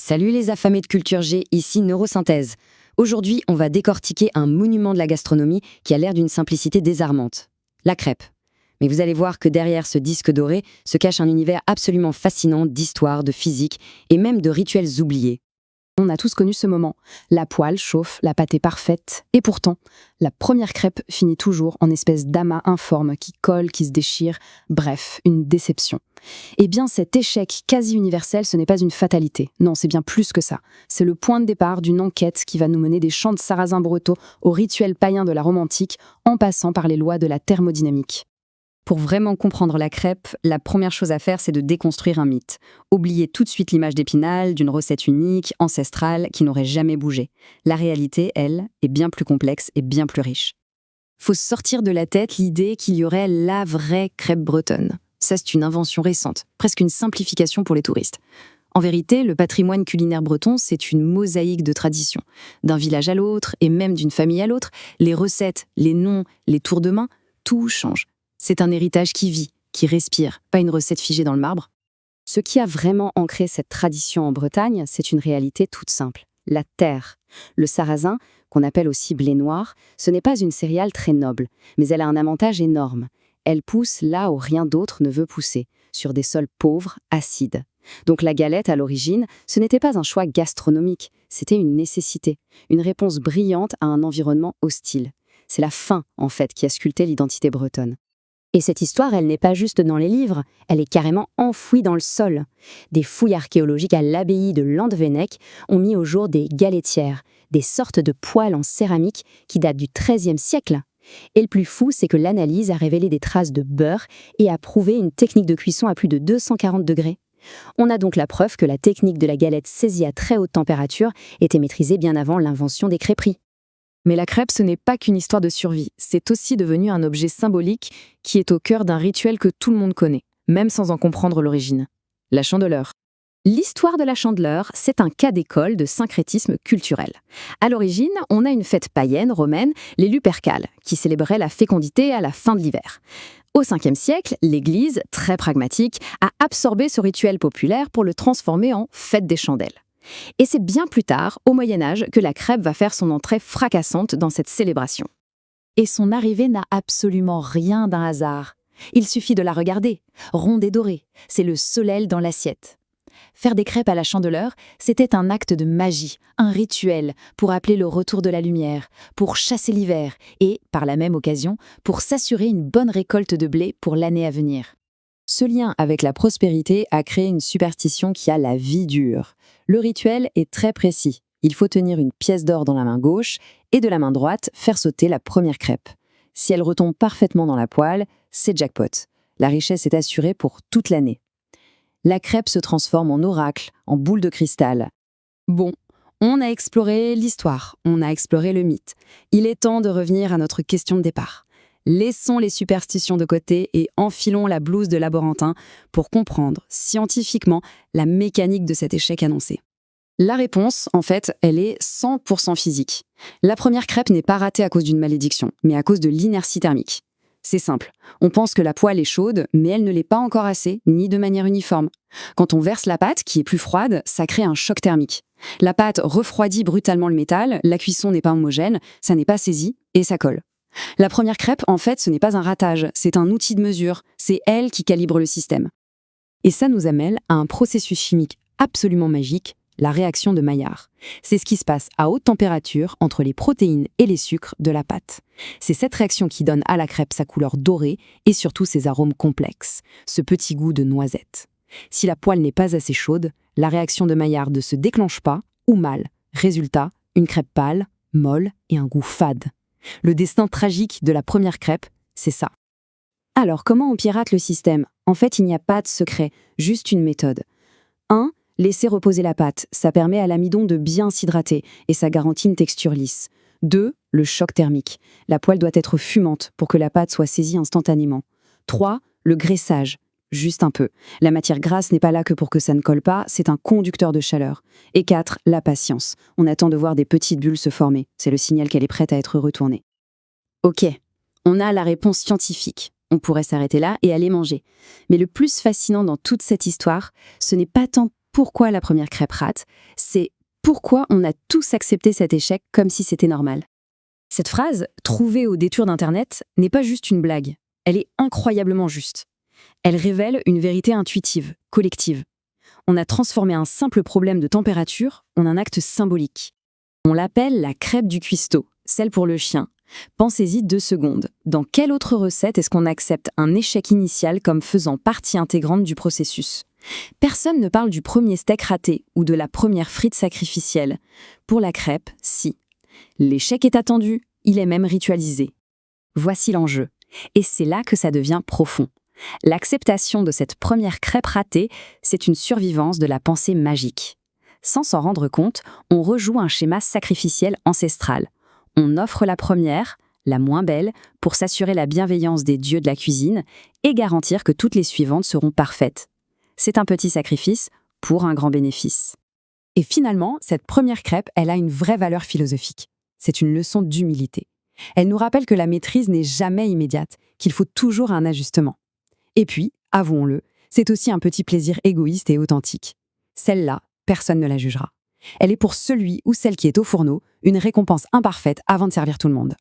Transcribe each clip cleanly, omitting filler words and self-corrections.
Salut les affamés de Culture G, ici Neurosynthèse. Aujourd'hui, on va décortiquer un monument de la gastronomie qui a l'air d'une simplicité désarmante. La crêpe. Mais vous allez voir que derrière ce disque doré se cache un univers absolument fascinant d'histoire, de physique et même de rituels oubliés. On a tous connu ce moment. La poêle chauffe, la pâte est parfaite. Et pourtant, la première crêpe finit toujours en espèce d'amas informe qui colle, qui se déchire. Bref, une déception. Eh bien, cet échec quasi universel, ce n'est pas une fatalité. Non, c'est bien plus que ça. C'est le point de départ d'une enquête qui va nous mener des chants de sarrasins bretons aux rituels païens de la Rome antique, en passant par les lois de la thermodynamique. Pour vraiment comprendre la crêpe, la première chose à faire, c'est de déconstruire un mythe. Oubliez tout de suite l'image d'Épinal, d'une recette unique, ancestrale, qui n'aurait jamais bougé. La réalité, elle, est bien plus complexe et bien plus riche. Faut sortir de la tête l'idée qu'il y aurait la vraie crêpe bretonne. Ça, c'est une invention récente, presque une simplification pour les touristes. En vérité, le patrimoine culinaire breton, c'est une mosaïque de traditions. D'un village à l'autre, et même d'une famille à l'autre, les recettes, les noms, les tours de main, tout change. C'est un héritage qui vit, qui respire, pas une recette figée dans le marbre. Ce qui a vraiment ancré cette tradition en Bretagne, c'est une réalité toute simple. La terre. Le sarrasin, qu'on appelle aussi blé noir, ce n'est pas une céréale très noble, mais elle a un avantage énorme. Elle pousse là où rien d'autre ne veut pousser, sur des sols pauvres, acides. Donc la galette, à l'origine, ce n'était pas un choix gastronomique, c'était une nécessité, une réponse brillante à un environnement hostile. C'est la faim, en fait, qui a sculpté l'identité bretonne. Et cette histoire, elle n'est pas juste dans les livres, elle est carrément enfouie dans le sol. Des fouilles archéologiques à l'abbaye de Landvenec ont mis au jour des galettières, des sortes de poêles en céramique qui datent du XIIIe siècle. Et le plus fou, c'est que l'analyse a révélé des traces de beurre et a prouvé une technique de cuisson à plus de 240 degrés. On a donc la preuve que la technique de la galette saisie à très haute température était maîtrisée bien avant l'invention des crêperies. Mais la crêpe, ce n'est pas qu'une histoire de survie, c'est aussi devenu un objet symbolique qui est au cœur d'un rituel que tout le monde connaît, même sans en comprendre l'origine. La chandeleur. L'histoire de la chandeleur, c'est un cas d'école de syncrétisme culturel. À l'origine, on a une fête païenne romaine, les Lupercales, qui célébrait la fécondité à la fin de l'hiver. Au 5e siècle, l'Église, très pragmatique, a absorbé ce rituel populaire pour le transformer en fête des chandelles. Et c'est bien plus tard, au Moyen-Âge, que la crêpe va faire son entrée fracassante dans cette célébration. Et son arrivée n'a absolument rien d'un hasard. Il suffit de la regarder, ronde et dorée, c'est le soleil dans l'assiette. Faire des crêpes à la chandeleur, c'était un acte de magie, un rituel pour appeler le retour de la lumière, pour chasser l'hiver et, par la même occasion, pour s'assurer une bonne récolte de blé pour l'année à venir. Ce lien avec la prospérité a créé une superstition qui a la vie dure. Le rituel est très précis. Il faut tenir une pièce d'or dans la main gauche et de la main droite faire sauter la première crêpe. Si elle retombe parfaitement dans la poêle, c'est jackpot. La richesse est assurée pour toute l'année. La crêpe se transforme en oracle, en boule de cristal. Bon, on a exploré l'histoire, on a exploré le mythe. Il est temps de revenir à notre question de départ. Laissons les superstitions de côté et enfilons la blouse de laborantin pour comprendre scientifiquement la mécanique de cet échec annoncé. La réponse, en fait, elle est 100% physique. La première crêpe n'est pas ratée à cause d'une malédiction, mais à cause de l'inertie thermique. C'est simple, on pense que la poêle est chaude, mais elle ne l'est pas encore assez, ni de manière uniforme. Quand on verse la pâte, qui est plus froide, ça crée un choc thermique. La pâte refroidit brutalement le métal, la cuisson n'est pas homogène, ça n'est pas saisi, et ça colle. La première crêpe, en fait, ce n'est pas un ratage, c'est un outil de mesure, c'est elle qui calibre le système. Et ça nous amène à un processus chimique absolument magique, la réaction de Maillard. C'est ce qui se passe à haute température entre les protéines et les sucres de la pâte. C'est cette réaction qui donne à la crêpe sa couleur dorée et surtout ses arômes complexes, ce petit goût de noisette. Si la poêle n'est pas assez chaude, la réaction de Maillard ne se déclenche pas ou mal. Résultat, une crêpe pâle, molle et un goût fade. Le destin tragique de la première crêpe, c'est ça. Alors, comment on pirate le système ? En fait, il n'y a pas de secret, juste une méthode. 1. Laisser reposer la pâte, ça permet à l'amidon de bien s'hydrater et ça garantit une texture lisse. 2. Le choc thermique. La poêle doit être fumante pour que la pâte soit saisie instantanément. 3. Le graissage. Juste un peu. La matière grasse n'est pas là que pour que ça ne colle pas, c'est un conducteur de chaleur. Et 4. La patience. On attend de voir des petites bulles se former. C'est le signal qu'elle est prête à être retournée. Ok, on a la réponse scientifique. On pourrait s'arrêter là et aller manger. Mais le plus fascinant dans toute cette histoire, ce n'est pas tant Pourquoi la première crêpe rate? C'est pourquoi on a tous accepté cet échec comme si c'était normal. Cette phrase, trouvée au détour d'Internet, n'est pas juste une blague. Elle est incroyablement juste. Elle révèle une vérité intuitive, collective. On a transformé un simple problème de température en un acte symbolique. On l'appelle la crêpe du cuistot, celle pour le chien. Pensez-y 2 secondes. Dans quelle autre recette est-ce qu'on accepte un échec initial comme faisant partie intégrante du processus? Personne ne parle du premier steak raté ou de la première frite sacrificielle. Pour la crêpe, si. L'échec est attendu, il est même ritualisé. Voici l'enjeu. Et c'est là que ça devient profond. L'acceptation de cette première crêpe ratée, c'est une survivance de la pensée magique. Sans s'en rendre compte, on rejoue un schéma sacrificiel ancestral. On offre la première, la moins belle, pour s'assurer la bienveillance des dieux de la cuisine et garantir que toutes les suivantes seront parfaites. C'est un petit sacrifice pour un grand bénéfice. Et finalement, cette première crêpe, elle a une vraie valeur philosophique. C'est une leçon d'humilité. Elle nous rappelle que la maîtrise n'est jamais immédiate, qu'il faut toujours un ajustement. Et puis, avouons-le, c'est aussi un petit plaisir égoïste et authentique. Celle-là, personne ne la jugera. Elle est pour celui ou celle qui est au fourneau, une récompense imparfaite avant de servir tout le monde.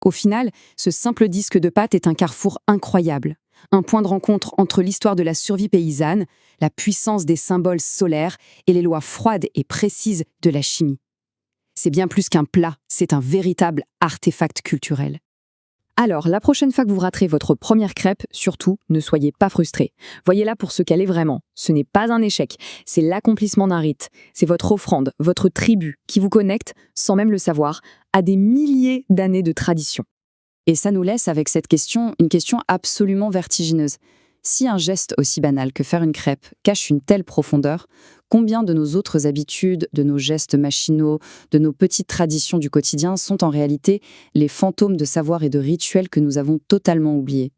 Au final, ce simple disque de pâte est un carrefour incroyable. Un point de rencontre entre l'histoire de la survie paysanne, la puissance des symboles solaires et les lois froides et précises de la chimie. C'est bien plus qu'un plat, c'est un véritable artefact culturel. Alors, la prochaine fois que vous raterez votre première crêpe, surtout, ne soyez pas frustrés. Voyez-la pour ce qu'elle est vraiment. Ce n'est pas un échec, c'est l'accomplissement d'un rite. C'est votre offrande, votre tribut, qui vous connecte, sans même le savoir, à des milliers d'années de tradition. Et ça nous laisse avec cette question, une question absolument vertigineuse. Si un geste aussi banal que faire une crêpe cache une telle profondeur, combien de nos autres habitudes, de nos gestes machinaux, de nos petites traditions du quotidien sont en réalité les fantômes de savoir et de rituels que nous avons totalement oubliés?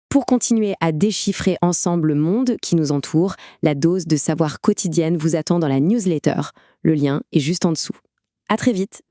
Pour continuer à déchiffrer ensemble le monde qui nous entoure, la dose de savoir quotidienne vous attend dans la newsletter. Le lien est juste en dessous. À très vite!